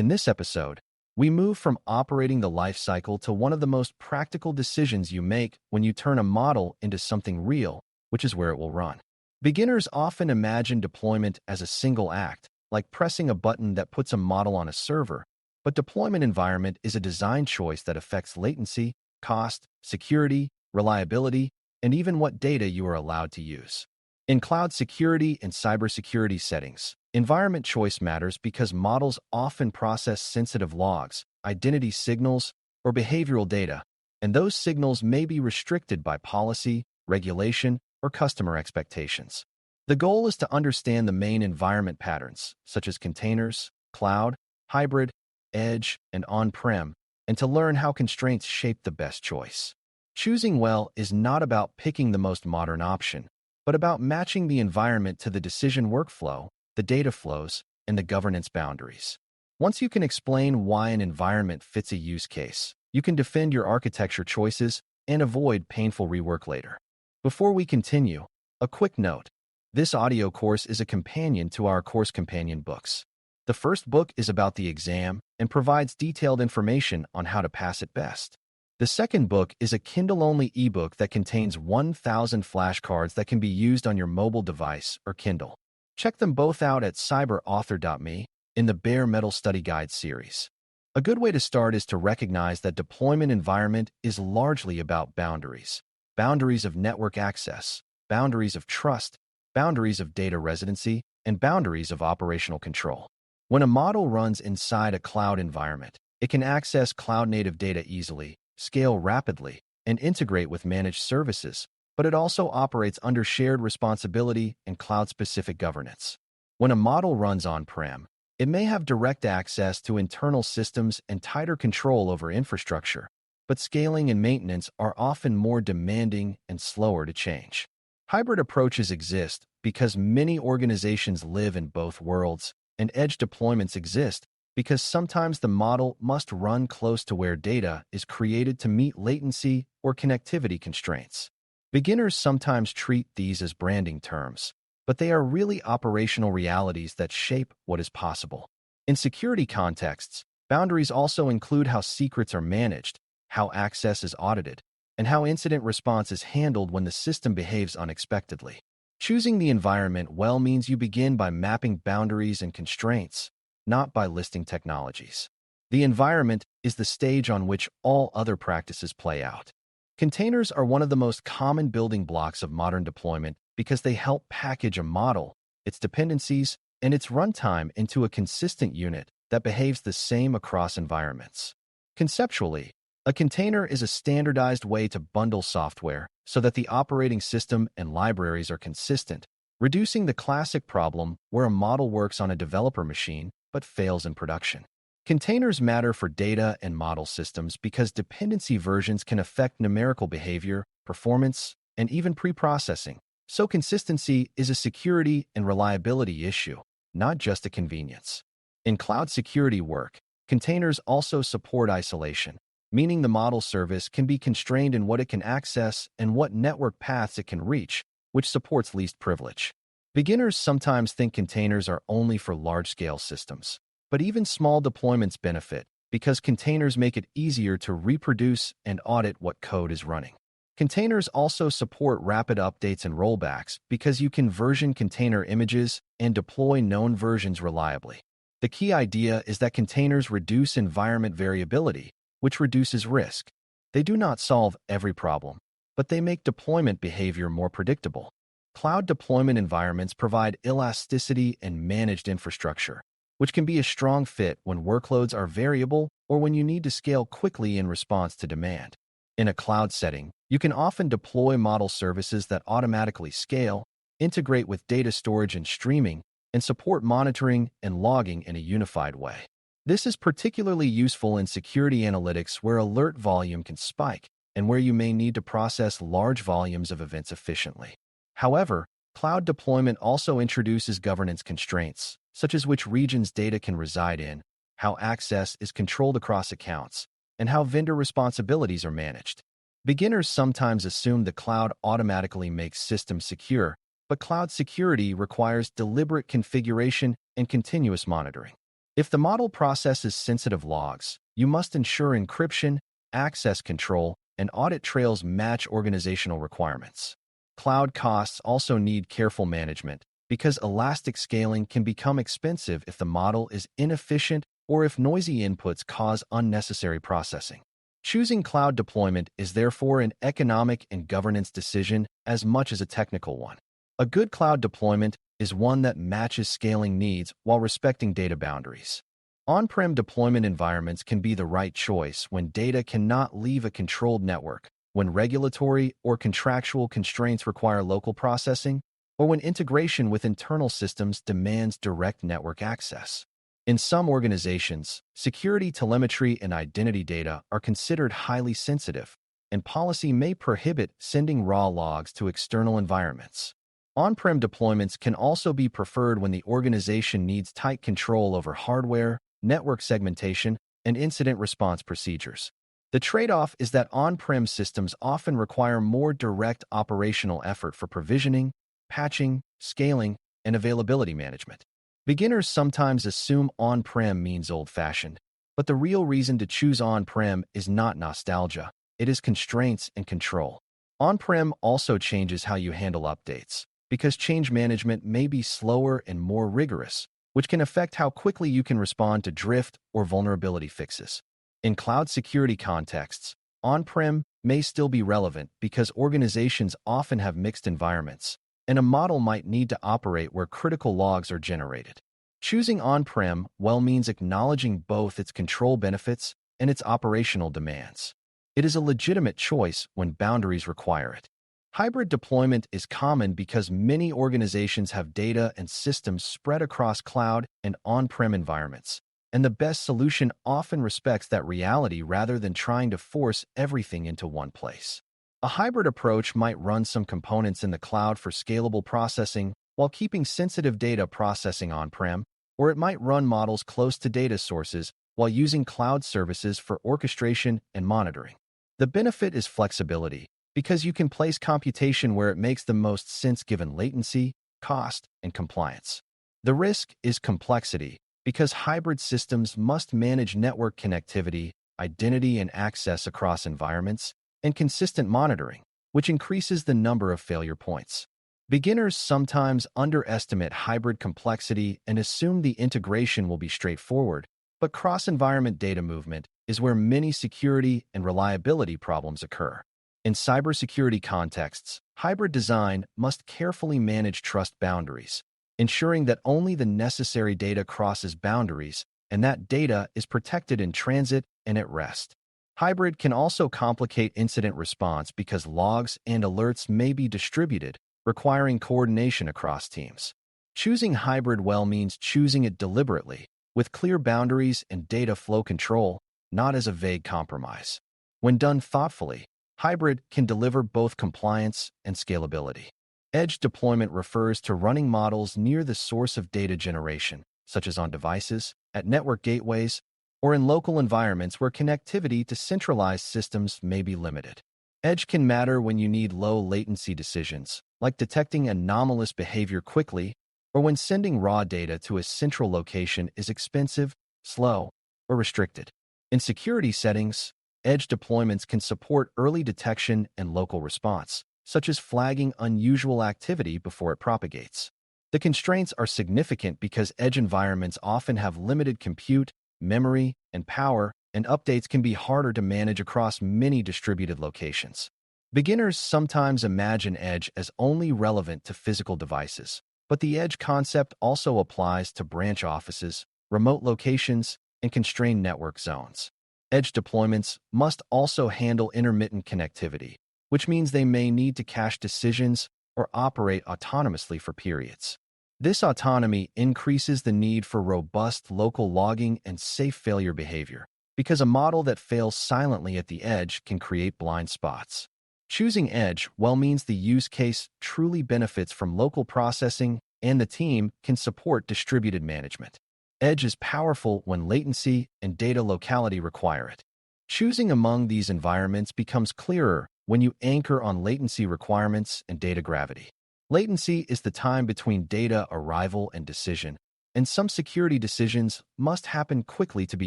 In this episode, we move from operating the life cycle to one of the most practical decisions you make when you turn a model into something real, which is where it will run. Beginners often imagine deployment as a single act, like pressing a button that puts a model on a server, but deployment environment is a design choice that affects latency, cost, security, reliability, and even what data you are allowed to use. In cloud security and cybersecurity settings, environment choice matters because models often process sensitive logs, identity signals, or behavioral data, and those signals may be restricted by policy, regulation, or customer expectations. The goal is to understand the main environment patterns, such as containers, cloud, hybrid, edge, and on-prem, and to learn how constraints shape the best choice. Choosing well is not about picking the most modern option, but about matching the environment to the decision workflow, the data flows, and the governance boundaries. Once you can explain why an environment fits a use case, you can defend your architecture choices and avoid painful rework later. Before we continue, a quick note. This audio course is a companion to our course companion books. The first book is about the exam and provides detailed information on how to pass it best. The second book is a Kindle-only ebook that contains 1,000 flashcards that can be used on your mobile device or Kindle. Check them both out at cyber.author.me in the Bare Metal Study Guide series. A good way to start is to recognize that deployment environment is largely about boundaries. Boundaries of network access, boundaries of trust, boundaries of data residency, and boundaries of operational control. When a model runs inside a cloud environment, it can access cloud-native data easily, scale rapidly, and integrate with managed services, but it also operates under shared responsibility and cloud-specific governance. When a model runs on-prem, it may have direct access to internal systems and tighter control over infrastructure, but scaling and maintenance are often more demanding and slower to change. Hybrid approaches exist because many organizations live in both worlds, and edge deployments exist because sometimes the model must run close to where data is created to meet latency or connectivity constraints. Beginners sometimes treat these as branding terms, but they are really operational realities that shape what is possible. In security contexts, boundaries also include how secrets are managed, how access is audited, and how incident response is handled when the system behaves unexpectedly. Choosing the environment well means you begin by mapping boundaries and constraints, not by listing technologies. The environment is the stage on which all other practices play out. Containers are one of the most common building blocks of modern deployment because they help package a model, its dependencies, and its runtime into a consistent unit that behaves the same across environments. Conceptually, a container is a standardized way to bundle software so that the operating system and libraries are consistent, reducing the classic problem where a model works on a developer machine but fails in production. Containers matter for data and model systems because dependency versions can affect numerical behavior, performance, and even pre-processing. So consistency is a security and reliability issue, not just a convenience. In cloud security work, containers also support isolation, meaning the model service can be constrained in what it can access and what network paths it can reach, which supports least privilege. Beginners sometimes think containers are only for large-scale systems, but even small deployments benefit because containers make it easier to reproduce and audit what code is running. Containers also support rapid updates and rollbacks because you can version container images and deploy known versions reliably. The key idea is that containers reduce environment variability, which reduces risk. They do not solve every problem, but they make deployment behavior more predictable. Cloud deployment environments provide elasticity and managed infrastructure, which can be a strong fit when workloads are variable or when you need to scale quickly in response to demand. In a cloud setting, you can often deploy model services that automatically scale, integrate with data storage and streaming, and support monitoring and logging in a unified way. This is particularly useful in security analytics where alert volume can spike and where you may need to process large volumes of events efficiently. However, cloud deployment also introduces governance constraints, such as which regions data can reside in, how access is controlled across accounts, and how vendor responsibilities are managed. Beginners sometimes assume the cloud automatically makes systems secure, but cloud security requires deliberate configuration and continuous monitoring. If the model processes sensitive logs, you must ensure encryption, access control, and audit trails match organizational requirements. Cloud costs also need careful management because elastic scaling can become expensive if the model is inefficient or if noisy inputs cause unnecessary processing. Choosing cloud deployment is therefore an economic and governance decision as much as a technical one. A good cloud deployment is one that matches scaling needs while respecting data boundaries. On-prem deployment environments can be the right choice when data cannot leave a controlled network, when regulatory or contractual constraints require local processing, or when integration with internal systems demands direct network access. In some organizations, security telemetry and identity data are considered highly sensitive, and policy may prohibit sending raw logs to external environments. On-prem deployments can also be preferred when the organization needs tight control over hardware, network segmentation, and incident response procedures. The trade-off is that on-prem systems often require more direct operational effort for provisioning, patching, scaling, and availability management. Beginners sometimes assume on-prem means old-fashioned, but the real reason to choose on-prem is not nostalgia. It is constraints and control. On-prem also changes how you handle updates, because change management may be slower and more rigorous, which can affect how quickly you can respond to drift or vulnerability fixes. In cloud security contexts, on-prem may still be relevant because organizations often have mixed environments, and a model might need to operate where critical logs are generated. Choosing on-prem means acknowledging both its control benefits and its operational demands. It is a legitimate choice when boundaries require it. Hybrid deployment is common because many organizations have data and systems spread across cloud and on-prem environments, and the best solution often respects that reality rather than trying to force everything into one place. A hybrid approach might run some components in the cloud for scalable processing while keeping sensitive data processing on-prem, or it might run models close to data sources while using cloud services for orchestration and monitoring. The benefit is flexibility, because you can place computation where it makes the most sense given latency, cost, and compliance. The risk is complexity, because hybrid systems must manage network connectivity, identity and access across environments, and consistent monitoring, which increases the number of failure points. Beginners sometimes underestimate hybrid complexity and assume the integration will be straightforward, but cross-environment data movement is where many security and reliability problems occur. In cybersecurity contexts, hybrid design must carefully manage trust boundaries, ensuring that only the necessary data crosses boundaries and that data is protected in transit and at rest. Hybrid can also complicate incident response because logs and alerts may be distributed, requiring coordination across teams. Choosing hybrid means choosing it deliberately, with clear boundaries and data flow control, not as a vague compromise. When done thoughtfully, hybrid can deliver both compliance and scalability. Edge deployment refers to running models near the source of data generation, such as on devices, at network gateways, or in local environments where connectivity to centralized systems may be limited. Edge can matter when you need low-latency decisions, like detecting anomalous behavior quickly, or when sending raw data to a central location is expensive, slow, or restricted. In security settings, edge deployments can support early detection and local response, such as flagging unusual activity before it propagates. The constraints are significant because edge environments often have limited compute, memory, and power, and updates can be harder to manage across many distributed locations. Beginners sometimes imagine edge as only relevant to physical devices, but the edge concept also applies to branch offices, remote locations, and constrained network zones. Edge deployments must also handle intermittent connectivity, which means they may need to cache decisions or operate autonomously for periods. This autonomy increases the need for robust local logging and safe failure behavior, because a model that fails silently at the edge can create blind spots. Choosing edge means the use case truly benefits from local processing and the team can support distributed management. Edge is powerful when latency and data locality require it. Choosing among these environments becomes clearer when you anchor on latency requirements and data gravity. Latency is the time between data arrival and decision, and some security decisions must happen quickly to be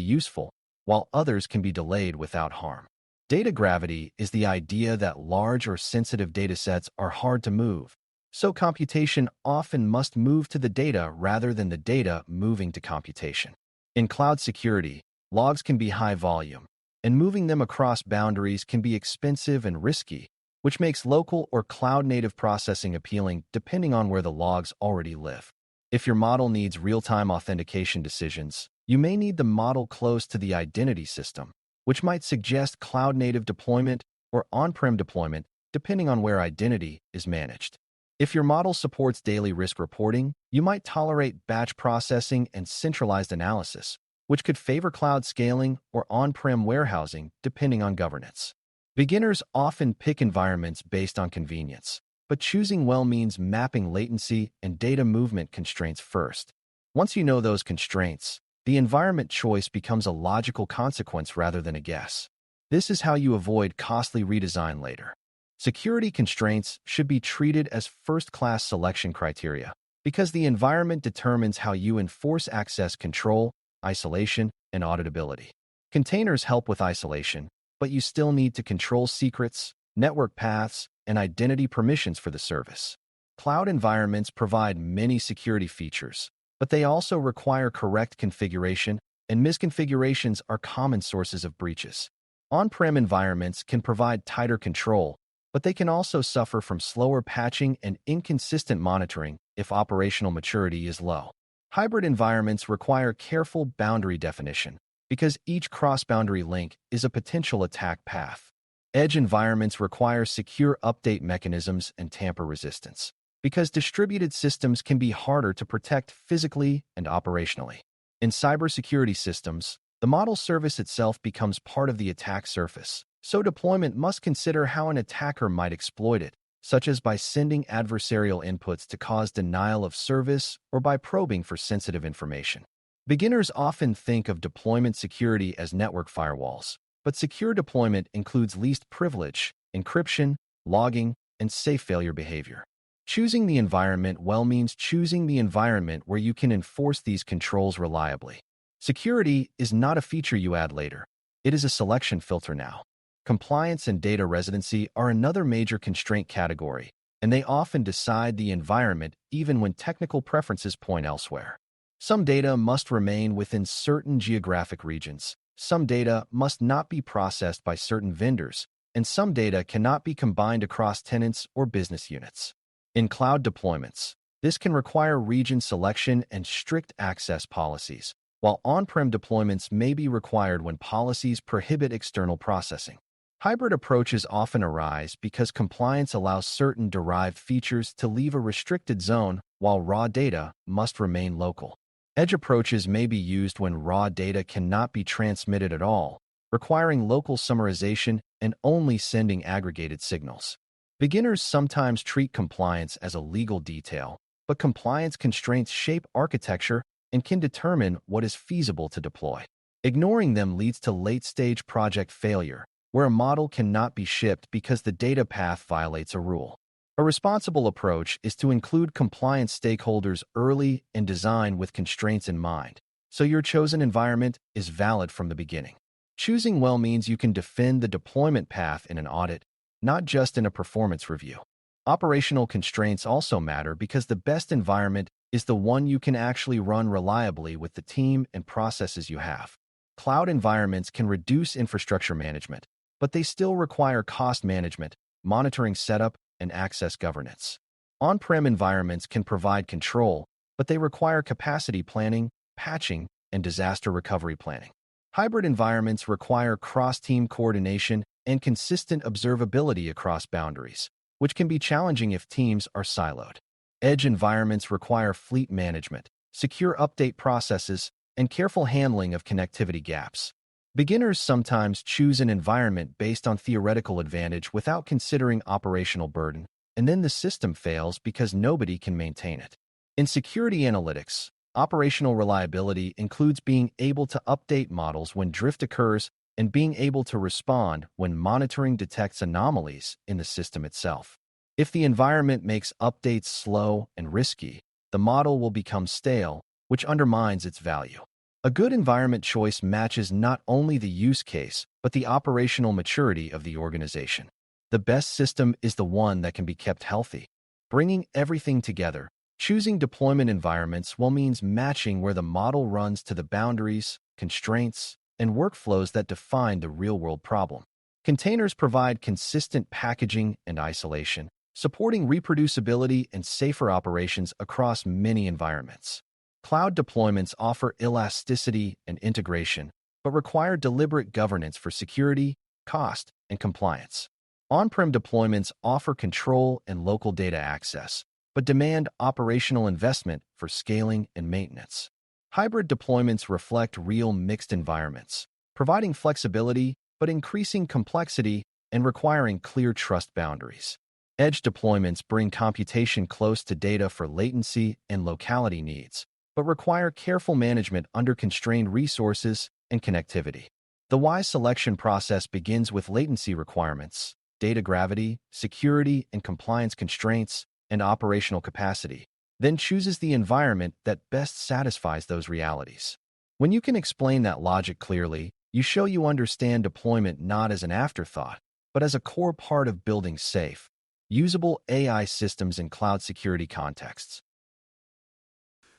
useful, while others can be delayed without harm. Data gravity is the idea that large or sensitive datasets are hard to move, so computation often must move to the data rather than the data moving to computation. In cloud security, logs can be high volume, and moving them across boundaries can be expensive and risky, which makes local or cloud-native processing appealing depending on where the logs already live. If your model needs real-time authentication decisions, you may need the model close to the identity system, which might suggest cloud-native deployment or on-prem deployment depending on where identity is managed. If your model supports daily risk reporting, you might tolerate batch processing and centralized analysis, which could favor cloud scaling or on-prem warehousing depending on governance. Beginners often pick environments based on convenience, but choosing well means mapping latency and data movement constraints first. Once you know those constraints, the environment choice becomes a logical consequence rather than a guess. This is how you avoid costly redesign later. Security constraints should be treated as first-class selection criteria because the environment determines how you enforce access control, isolation, and auditability. Containers help with isolation, but you still need to control secrets, network paths, and identity permissions for the service. Cloud environments provide many security features, but they also require correct configuration, and misconfigurations are common sources of breaches. On-prem environments can provide tighter control, but they can also suffer from slower patching and inconsistent monitoring if operational maturity is low. Hybrid environments require careful boundary definition because each cross-boundary link is a potential attack path. Edge environments require secure update mechanisms and tamper resistance because distributed systems can be harder to protect physically and operationally. In cybersecurity systems, the model service itself becomes part of the attack surface, so deployment must consider how an attacker might exploit it, such as by sending adversarial inputs to cause denial of service or by probing for sensitive information. Beginners often think of deployment security as network firewalls, but secure deployment includes least privilege, encryption, logging, and safe failure behavior. Choosing the environment well means choosing the environment where you can enforce these controls reliably. Security is not a feature you add later. It is a selection filter now. Compliance and data residency are another major constraint category, and they often decide the environment even when technical preferences point elsewhere. Some data must remain within certain geographic regions, some data must not be processed by certain vendors, and some data cannot be combined across tenants or business units. In cloud deployments, this can require region selection and strict access policies, while on-prem deployments may be required when policies prohibit external processing. Hybrid approaches often arise because compliance allows certain derived features to leave a restricted zone while raw data must remain local. Edge approaches may be used when raw data cannot be transmitted at all, requiring local summarization and only sending aggregated signals. Beginners sometimes treat compliance as a legal detail, but compliance constraints shape architecture and can determine what is feasible to deploy. Ignoring them leads to late-stage project failure, where a model cannot be shipped because the data path violates a rule. A responsible approach is to include compliance stakeholders early and design with constraints in mind, so your chosen environment is valid from the beginning. Choosing well means you can defend the deployment path in an audit, not just in a performance review. Operational constraints also matter because the best environment is the one you can actually run reliably with the team and processes you have. Cloud environments can reduce infrastructure management, but they still require cost management, monitoring setup, and access governance. On-prem environments can provide control, but they require capacity planning, patching, and disaster recovery planning. Hybrid environments require cross-team coordination and consistent observability across boundaries, which can be challenging if teams are siloed. Edge environments require fleet management, secure update processes, and careful handling of connectivity gaps. Beginners sometimes choose an environment based on theoretical advantage without considering operational burden, and then the system fails because nobody can maintain it. In security analytics, operational reliability includes being able to update models when drift occurs and being able to respond when monitoring detects anomalies in the system itself. If the environment makes updates slow and risky, the model will become stale, which undermines its value. A good environment choice matches not only the use case, but the operational maturity of the organization. The best system is the one that can be kept healthy. Bringing everything together, choosing deployment environments means matching where the model runs to the boundaries, constraints, and workflows that define the real-world problem. Containers provide consistent packaging and isolation, supporting reproducibility and safer operations across many environments. Cloud deployments offer elasticity and integration, but require deliberate governance for security, cost, and compliance. On-prem deployments offer control and local data access, but demand operational investment for scaling and maintenance. Hybrid deployments reflect real mixed environments, providing flexibility but increasing complexity and requiring clear trust boundaries. Edge deployments bring computation close to data for latency and locality needs, but require careful management under constrained resources and connectivity. The wise selection process begins with latency requirements, data gravity, security and compliance constraints, and operational capacity, then chooses the environment that best satisfies those realities. When you can explain that logic clearly, you show you understand deployment not as an afterthought, but as a core part of building safe, usable AI systems in cloud security contexts.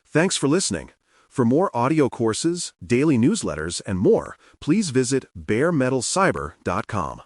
Thanks for listening. For more audio courses, daily newsletters, and more, please visit baremetalcyber.com.